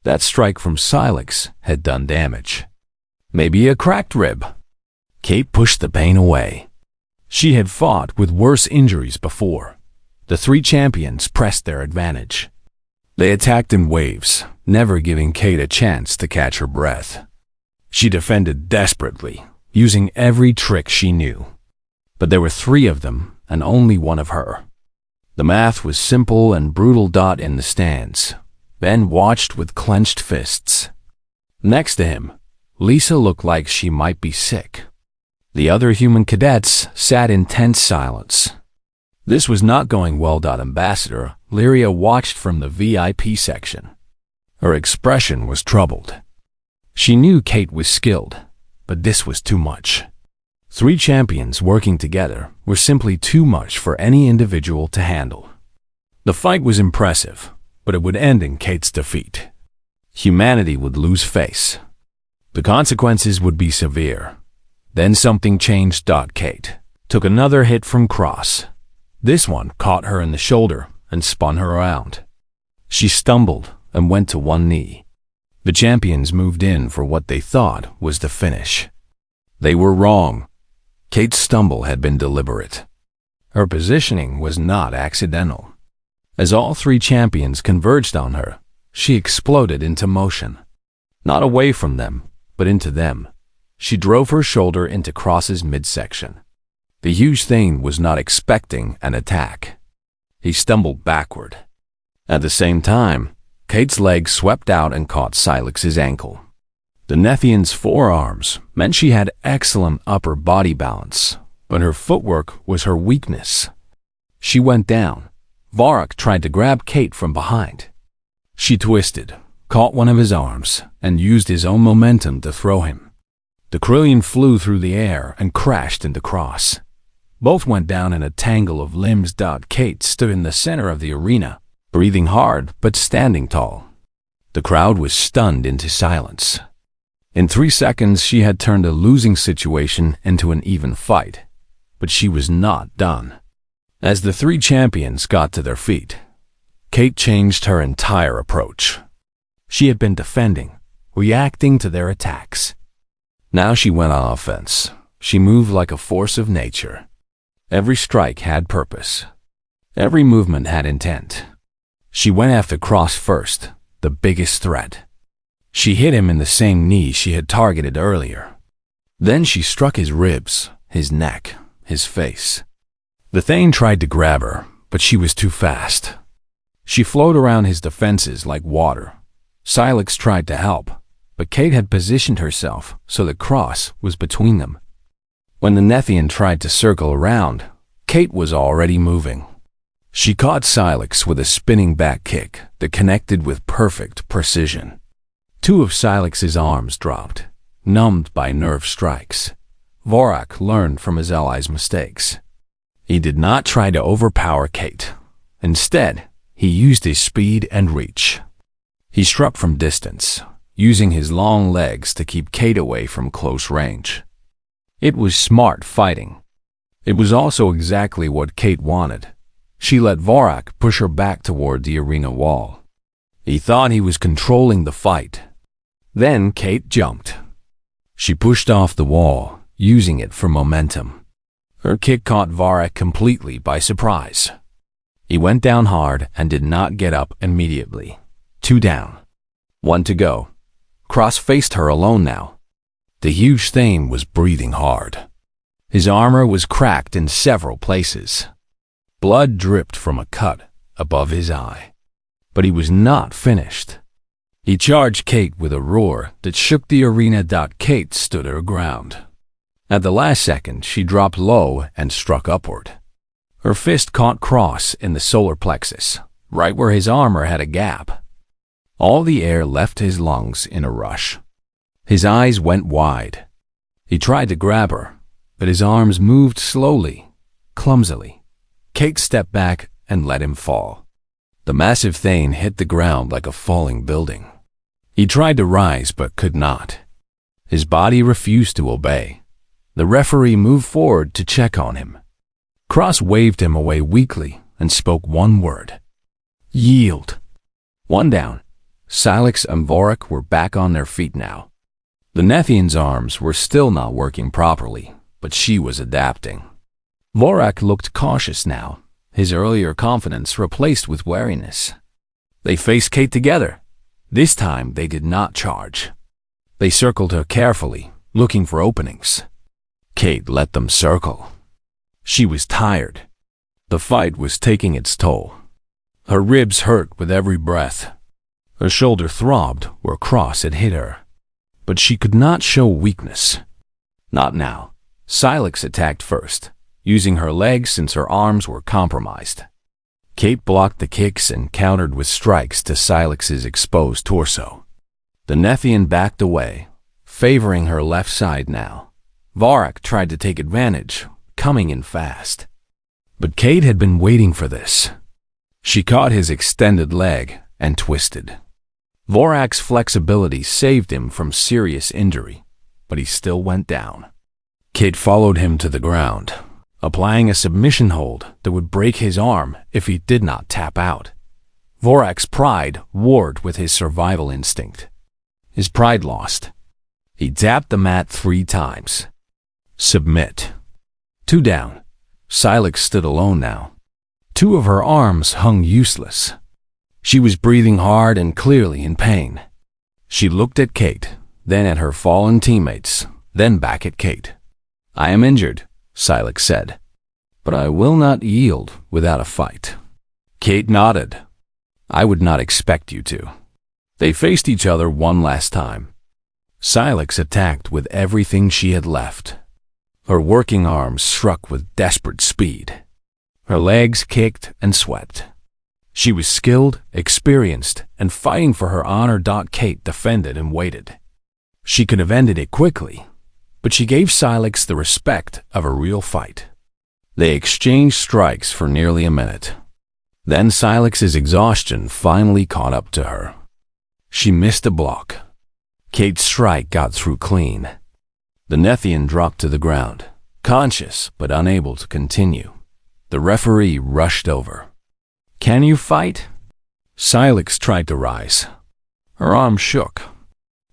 S1: That strike from Silex had done damage. Maybe a cracked rib. Kate pushed the pain away. She had fought with worse injuries before. The 3 champions pressed their advantage. They attacked in waves, never giving Kate a chance to catch her breath. She defended desperately, using every trick she knew. But there were 3 of them, and only one of her. The math was simple and brutal. In the stands, Ben watched with clenched fists. Next to him, Lisa looked like she might be sick. The other human cadets sat in tense silence. This was not going well. Ambassador Lyria watched from the VIP section. Her expression was troubled. She knew Kate was skilled, but this was too much. 3 champions working together were simply too much for any individual to handle. The fight was impressive, but it would end in Kate's defeat. Humanity would lose face. The consequences would be severe. Then something changed. Kate took another hit from Cross. This one caught her in the shoulder and spun her around. She stumbled and went to one knee. The champions moved in for what they thought was the finish. They were wrong. Kate's stumble had been deliberate. Her positioning was not accidental. As all 3 champions converged on her, she exploded into motion. Not away from them, but into them. She drove her shoulder into Cross's midsection. The huge thing was not expecting an attack. He stumbled backward. At the same time, Kate's leg swept out and caught Silix's ankle. The Nethian's forearms meant she had excellent upper body balance, but her footwork was her weakness. She went down. Vorak tried to grab Kate from behind. She twisted, caught one of his arms, and used his own momentum to throw him. The Krillian flew through the air and crashed into Cross. Both went down in a tangle of limbs. Kate stood in the center of the arena, breathing hard but standing tall. The crowd was stunned into silence. In 3 seconds, she had turned a losing situation into an even fight, but she was not done. As the 3 champions got to their feet, Kate changed her entire approach. She had been defending, reacting to their attacks. Now she went on offense. She moved like a force of nature. Every strike had purpose. Every movement had intent. She went after Cross first, the biggest threat. She hit him in the same knee she had targeted earlier. Then she struck his ribs, his neck, his face. The Thane tried to grab her, but she was too fast. She flowed around his defenses like water. Silix tried to help, but Kate had positioned herself so that Cross was between them. When the Nethian tried to circle around, Kate was already moving. She caught Silix with a spinning back kick that connected with perfect precision. 2 of Silix's arms dropped, numbed by nerve strikes. Vorak learned from his allies' mistakes. He did not try to overpower Kate. Instead, he used his speed and reach. He struck from distance, using his long legs to keep Kate away from close range. It was smart fighting. It was also exactly what Kate wanted. She let Vorak push her back toward the arena wall. He thought he was controlling the fight. Then Kate jumped. She pushed off the wall, using it for momentum. Her kick caught Vorak completely by surprise. He went down hard and did not get up immediately. 2 down. 1 to go. Cross faced her alone now. The huge Thane was breathing hard. His armor was cracked in several places. Blood dripped from a cut above his eye. But he was not finished. He charged Kate with a roar that shook the arena. Kate stood her ground. At the last second, she dropped low and struck upward. Her fist caught Cross in the solar plexus, right where his armor had a gap. All the air left his lungs in a rush. His eyes went wide. He tried to grab her, but his arms moved slowly, clumsily. Kate stepped back and let him fall. The massive Thane hit the ground like a falling building. He tried to rise but could not. His body refused to obey. The referee moved forward to check on him. Cross waved him away weakly and spoke one word. Yield. 1 down. Silix and Vorak were back on their feet now. The Nethian's arms were still not working properly, but she was adapting. Vorak looked cautious now, his earlier confidence replaced with wariness. They faced Kate together. This time they did not charge. They circled her carefully, looking for openings. Kate let them circle. She was tired. The fight was taking its toll. Her ribs hurt with every breath. Her shoulder throbbed where Cross had hit her. but she could not show weakness. Not now. Silex attacked first, using her legs since her arms were compromised. Kate blocked the kicks and countered with strikes to Silex's exposed torso. The Nethian backed away, favoring her left side now. Vorak tried to take advantage, coming in fast. But Kate had been waiting for this. She caught his extended leg and twisted. Vorak's flexibility saved him from serious injury, but he still went down. Kate followed him to the ground, applying a submission hold that would break his arm if he did not tap out. Vorak's pride warred with his survival instinct. His pride lost. He tapped the mat 3 times. Submit. 2 down. Silex stood alone now. 2 of her arms hung useless. She was breathing hard and clearly in pain. She looked at Kate, then at her fallen teammates, then back at Kate. "I am injured," Silex said, "but I will not yield without a fight." Kate nodded. "I would not expect you to." They faced each other one last time. Silex attacked with everything she had left. Her working arms struck with desperate speed. Her legs kicked and swept. She was skilled, experienced, and fighting for her honor. Kate defended and waited. She could have ended it quickly, but she gave Silex the respect of a real fight. They exchanged strikes for nearly a minute. Then Silex's exhaustion finally caught up to her. She missed a block. Kate's strike got through clean. The Nethian dropped to the ground, conscious but unable to continue. The referee rushed over. "Can you fight?" Silex tried to rise. Her arm shook.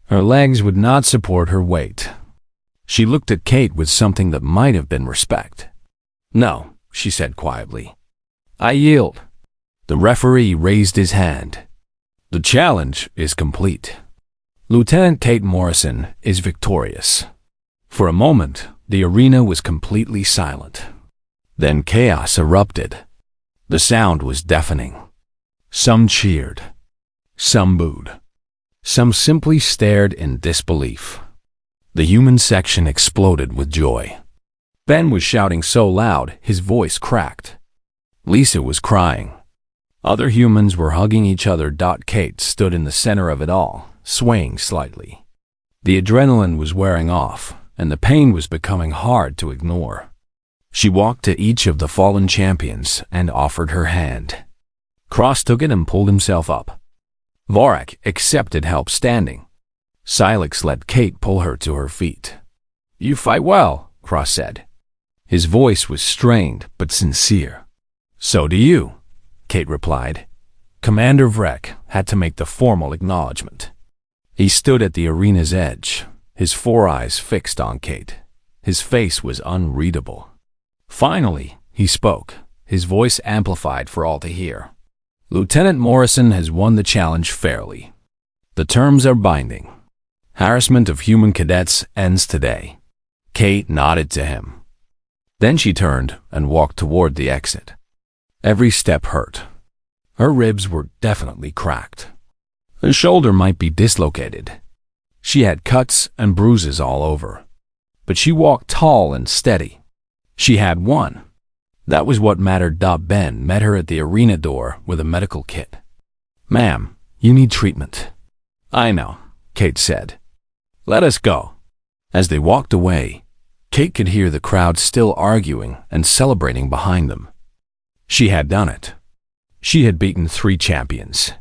S1: Her legs would not support her weight. She looked at Kate with something that might have been respect. "No," she said quietly. "I yield." The referee raised his hand. "The challenge is complete. Lieutenant Kate Morrison is victorious." For a moment, the arena was completely silent. Then chaos erupted. The sound was deafening. Some cheered. Some booed. Some simply stared in disbelief. The human section exploded with joy. Ben was shouting so loud his voice cracked. Lisa was crying. Other humans were hugging each other. Kate stood in the center of it all, swaying slightly. The adrenaline was wearing off, and the pain was becoming hard to ignore. She walked to each of the fallen champions and offered her hand. Cross took it and pulled himself up. Vorak accepted help standing. Silex let Kate pull her to her feet. "You fight well," Cross said. His voice was strained but sincere. "So do you," Kate replied. Commander Vrek had to make the formal acknowledgement. He stood at the arena's edge, his 4 eyes fixed on Kate. His face was unreadable. Finally, he spoke, his voice amplified for all to hear. "Lieutenant Morrison has won the challenge fairly. The terms are binding. Harassment of human cadets ends today." Kate nodded to him. Then she turned and walked toward the exit. Every step hurt. Her ribs were definitely cracked. Her shoulder might be dislocated. She had cuts and bruises all over. But she walked tall and steady. She had won. That was what mattered. Ben met her at the arena door with a medical kit. "Ma'am, you need treatment." "I know," Kate said. "Let us go." As they walked away, Kate could hear the crowd still arguing and celebrating behind them. She had done it. She had beaten 3 champions.